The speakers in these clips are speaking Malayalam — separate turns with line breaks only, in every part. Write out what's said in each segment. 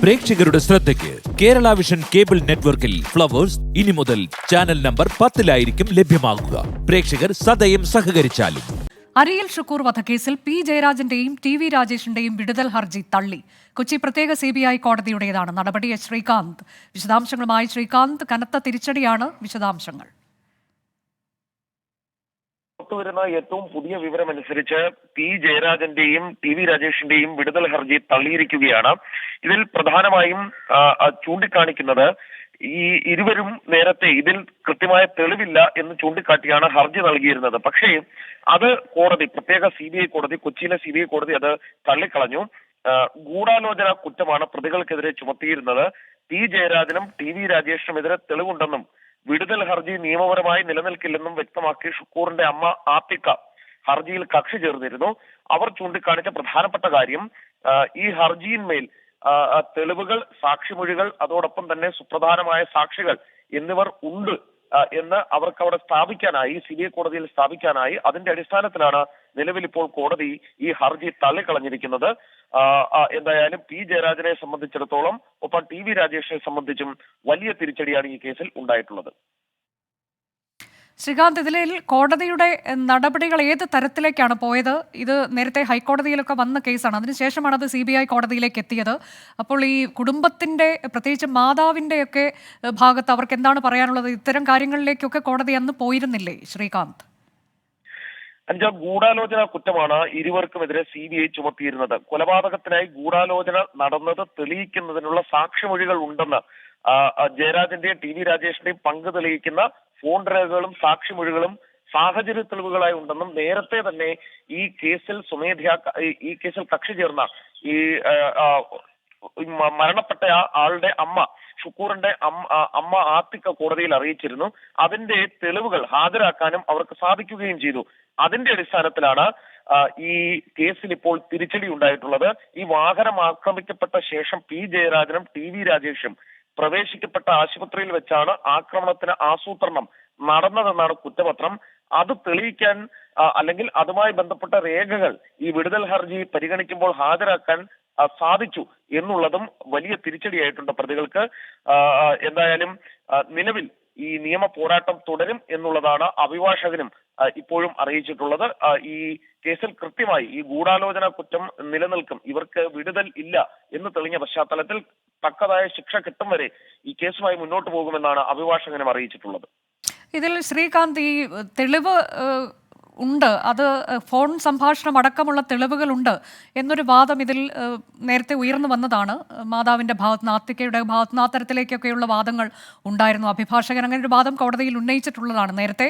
പ്രേക്ഷകരുടെ ശ്രദ്ധയ്ക്ക് കേരള വിഷൻ കേബിൾ നെറ്റ്വർക്കിൽ ഫ്ലവേഴ്സ് ഇനി മുതൽ ചാനൽ നമ്പർ 10-ലായിരിക്കും ലഭ്യമാകുക. പ്രേക്ഷകർ സദയം സഹകരിച്ചാലും.
അരിയിൽ ഷുക്കൂർ വധക്കേസിൽ പി ജയരാജന്റെയും ടി വി രാജേഷിന്റെയും വിടുതൽ ഹർജി തള്ളി. കൊച്ചി പ്രത്യേക CBI കോടതിയുടേതാണ് നടപടി. ശ്രീകാന്ത് വിശദാംശങ്ങളുമായി. ശ്രീകാന്ത്, കനത്ത തിരിച്ചടിയാണ്, വിശദാംശങ്ങൾ.
വരുന്ന ഏറ്റവും പുതിയ വിവരമനുസരിച്ച് പി ജയരാജന്റെയും ടി വി രാജേഷിന്റെയും വിടുതൽ ഹർജി തള്ളിയിരിക്കുകയാണ്. ഇതിൽ പ്രധാനമായും ചൂണ്ടിക്കാണിക്കുന്നത് ഈ ഇരുവരും നേരത്തെ ഇതിൽ കൃത്യമായ തെളിവില്ല എന്ന് ചൂണ്ടിക്കാട്ടിയാണ് ഹർജി നൽകിയിരുന്നത്. പക്ഷേ അത് കോടതി, പ്രത്യേക CBI കോടതി, കൊച്ചിയിലെ CBI കോടതി അത് തള്ളിക്കളഞ്ഞു. ഗൂഢാലോചന കുറ്റമാണ് പ്രതികൾക്കെതിരെ ചുമത്തിയിരുന്നത്. പി ജയരാജനും ടി വി രാജേഷിനുമെതിരെ തെളിവുണ്ടെന്നും വിടുതൽ ഹർജി നിയമപരമായി നിലനിൽക്കില്ലെന്നും വ്യക്തമാക്കി ഷുക്കൂറിന്റെ അമ്മ ആത്തിക്ക ഹർജിയിൽ കക്ഷി ചേർന്നിരുന്നു. അവർ ചൂണ്ടിക്കാണിച്ച പ്രധാനപ്പെട്ട കാര്യം ഈ ഹർജിയിന്മേൽ തെളിവുകൾ, സാക്ഷിമൊഴികൾ, അതോടൊപ്പം തന്നെ സുപ്രധാനമായ സാക്ഷികൾ എന്നിവർ ഉണ്ട് എന്ന് അവർക്ക് അവിടെ സ്ഥാപിക്കാനായി, CBI കോടതിയിൽ സ്ഥാപിക്കാനായി. അതിന്റെ അടിസ്ഥാനത്തിലാണ് നിലവിൽ ഇപ്പോൾ കോടതി ഈ ഹർജി തള്ളിക്കളഞ്ഞിരിക്കുന്നത്. എന്തായാലും പി ജയരാജനെ സംബന്ധിച്ചിടത്തോളം, ഒപ്പം ടി വി രാജേഷിനെ സംബന്ധിച്ചും വലിയ തിരിച്ചടിയാണ് ഈ കേസിൽ ഉണ്ടായിട്ടുള്ളത്.
ശ്രീകാന്ത്, ഇതിൽ കോടതിയുടെ നടപടികൾ ഏത് തരത്തിലേക്കാണ് പോയത്? ഇത് നേരത്തെ ഹൈക്കോടതിയിലൊക്കെ വന്ന കേസാണ്, അതിനുശേഷമാണ് അത് CBI കോടതിയിലേക്ക് എത്തിയത്. അപ്പോൾ ഈ കുടുംബത്തിന്റെ, പ്രത്യേകിച്ച് മാതാവിന്റെ ഒക്കെ ഭാഗത്ത് അവർക്ക് എന്താണ് പറയാനുള്ളത്? ഇത്തരം കാര്യങ്ങളിലേക്കൊക്കെ കോടതി അന്ന് പോയിരുന്നില്ലേ ശ്രീകാന്ത്?
ഗൂഢാലോചന കുറ്റമാണ് ഇരുവർക്കുമെതിരെ CBI ചുമത്തിയിരുന്നത്. കൊലപാതകത്തിനായി ഗൂഢാലോചന നടന്നത് തെളിയിക്കുന്നതിനുള്ള സാക്ഷിമൊഴികൾ ഉണ്ടെന്ന് ജയരാജന്റെയും ടി വി രാജേഷിന്റെയും പങ്ക് തെളിയിക്കുന്ന ഫോൺ രേഖകളും സാക്ഷിമൊഴികളും സാഹചര്യ തെളിവുകളായി ഉണ്ടെന്നും നേരത്തെ തന്നെ ഈ കേസിൽ ഈ കേസിൽ കക്ഷി ചേർന്ന ഈ മരണപ്പെട്ട ആളുടെ അമ്മ, ഷുക്കൂറിന്റെ അമ്മ ആത്തിക്ക കോടതിയിൽ അറിയിച്ചിരുന്നു. അതിന്റെ തെളിവുകൾ ഹാജരാക്കാനും അവർക്ക് സാധിക്കുകയും ചെയ്തു. അതിന്റെ അടിസ്ഥാനത്തിലാണ് ഈ കേസിൽ ഇപ്പോൾ തിരിച്ചടി ഉണ്ടായിട്ടുള്ളത്. ഈ വാഹനം ആക്രമിക്കപ്പെട്ട ശേഷം പി ജയരാജനും ടി വി രാജേഷും പ്രവേശിക്കപ്പെട്ട ആശുപത്രിയിൽ വെച്ചാണ് ആക്രമണത്തിന് ആസൂത്രണം നടന്നതെന്നാണ് കുറ്റപത്രം. അത് തെളിയിക്കാൻ അല്ലെങ്കിൽ അതുമായി ബന്ധപ്പെട്ട രേഖകൾ ഈ വിടുതൽ ഹർജി പരിഗണിക്കുമ്പോൾ ഹാജരാക്കാൻ സാധിച്ചു എന്നുള്ളതും വലിയ തിരിച്ചടിയായിട്ടുണ്ട് പ്രതികൾക്ക്. എന്തായാലും നിലവിൽ ഈ നിയമ പോരാട്ടം തുടരും എന്നുള്ളതാണ് അഭിഭാഷകനും ഇപ്പോഴും അറിയിച്ചിട്ടുള്ളത്. ഈ കേസിൽ കൃത്യമായി ഈ ഗൂഢാലോചന കുറ്റം നിലനിൽക്കും, ഇവർക്ക് വിടുതൽ ഇല്ല എന്ന് തെളിഞ്ഞ പശ്ചാത്തലത്തിൽ തക്കതായ ശിക്ഷ കിട്ടും വരെ ഈ കേസുമായി മുന്നോട്ട് പോകുമെന്നാണ് അഭിഭാഷകനും അറിയിച്ചിട്ടുള്ളത്.
ഇതിൽ ശ്രീകാന്ത്, ഈ തെളിവ് ഉണ്ട്, അത് ഫോൺ സംഭാഷണം അടക്കമുള്ള തെളിവുകളുണ്ട് എന്നൊരു വാദം ഇതിൽ നേരത്തെ ഉയർന്നു വന്നതാണ്. മാതാവിൻ്റെ ഭാഗത്തുനിന്ന്, ആത്തിക്കയുടെ ഭാഗത്തുനിന്ന് ആ തരത്തിലേക്കൊക്കെയുള്ള വാദങ്ങൾ ഉണ്ടായിരുന്നു. അഭിഭാഷകൻ അങ്ങനെ ഒരു വാദം കോടതിയിൽ ഉന്നയിച്ചിട്ടുള്ളതാണ്. നേരത്തെ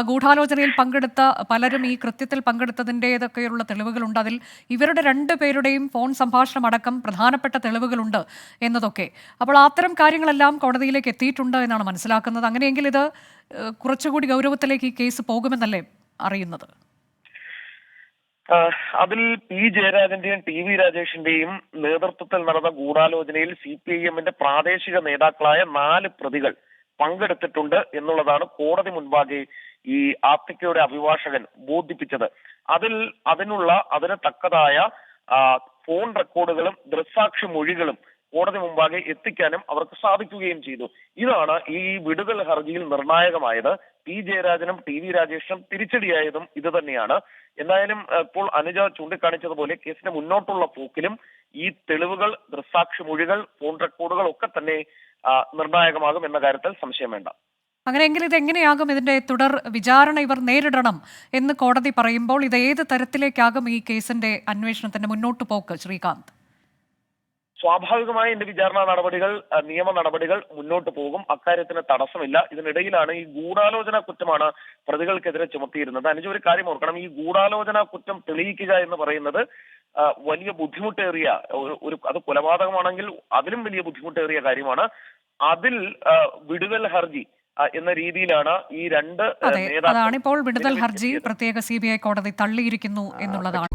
ഗൂഢാലോചനയിൽ പങ്കെടുത്ത പലരും ഈ കൃത്യത്തിൽ പങ്കെടുത്തതിൻ്റെതൊക്കെയുള്ള തെളിവുകളുണ്ട്. അതിൽ ഇവരുടെ 2 പേരുടെയും ഫോൺ സംഭാഷണം അടക്കം പ്രധാനപ്പെട്ട തെളിവുകളുണ്ട് എന്നതൊക്കെ. അപ്പോൾ അത്തരം കാര്യങ്ങളെല്ലാം കോടതിയിലേക്ക് എത്തിയിട്ടുണ്ട് എന്നാണ് മനസ്സിലാക്കുന്നത്. അങ്ങനെയെങ്കിൽ ഇത് കുറച്ചുകൂടി ഗൗരവത്തിലേക്ക് ഈ കേസ് പോകുമെന്നല്ലേ അറിയുന്നത്?
അതിൽ പി ജയരാജന്റെയും ടി വി രാജേഷിന്റെയും നേതൃത്വത്തിൽ നടന്ന ഗൂഢാലോചനയിൽ CPIM-ന്റെ പ്രാദേശിക നേതാക്കളായ 4 പ്രതികൾ പങ്കെടുത്തിട്ടുണ്ട് എന്നുള്ളതാണ് കോടതി മുൻപാകെ ഈ ആത്തിക്കയുടെ അഭിഭാഷകൻ ബോധിപ്പിച്ചത്. അതിന് തക്കതായ ഫോൺ റെക്കോർഡുകളും ദൃക്സാക്ഷി മൊഴികളും കോടതി മുമ്പാകെ എത്തിക്കാനും അവർക്ക് സാധിക്കുകയും ചെയ്തു. ഇതാണ് ഈ വിടുതൽ ഹർജിയിൽ നിർണായകമായത്. പി ജയരാജനും ടി വി രാജേഷിനും തിരിച്ചടിയായതും ഇത് തന്നെയാണ്. എന്തായാലും ഇപ്പോൾ അനുജ ചൂണ്ടിക്കാണിച്ചതുപോലെ കേസിന്റെ മുന്നോട്ടുള്ള പോക്കിലും ഈ തെളിവുകൾ, ദൃക്സാക്ഷി മൊഴികൾ, ഫോൺ റെക്കോർഡുകൾ ഒക്കെ തന്നെ നിർണായകമാകും എന്ന കാര്യത്തിൽ സംശയം വേണ്ട.
അങ്ങനെയെങ്കിൽ ഇതെങ്ങനെയാകും ഇതിന്റെ തുടർ വിചാരണ ഇവർ നേരിടണം എന്ന് കോടതി പറയുമ്പോൾ ഇത് ഏത് തരത്തിലേക്കാകും ഈ കേസിന്റെ അന്വേഷണത്തിന്റെ മുന്നോട്ട് പോക്ക് ശ്രീകാന്ത്?
സ്വാഭാവികമായി എന്റെ വിചാരണ നടപടികൾ, നിയമ നടപടികൾ മുന്നോട്ട് പോകും. അക്കാര്യത്തിന് തടസ്സമില്ല. ഇതിനിടയിലാണ് ഈ ഗൂഢാലോചന കുറ്റമാണ് പ്രതികൾക്കെതിരെ ചുമത്തിയിരുന്നത്. അനുജ, ഒരു കാര്യം ഓർക്കണം, ഈ ഗൂഢാലോചന കുറ്റം തെളിയിക്കുക എന്ന് പറയുന്നത് വലിയ ബുദ്ധിമുട്ടേറിയ അത് കൊലപാതകമാണെങ്കിൽ അതിലും വലിയ ബുദ്ധിമുട്ടേറിയ കാര്യമാണ്. അതിൽ വിടുതൽ ഹർജി എന്ന രീതിയിലാണ് ഈ 2
അതാണിപ്പോൾ വിടുതൽ ഹർജി പ്രത്യേക CBI കോടതി തള്ളിയിരിക്കുന്നു എന്നുള്ളതാണ്.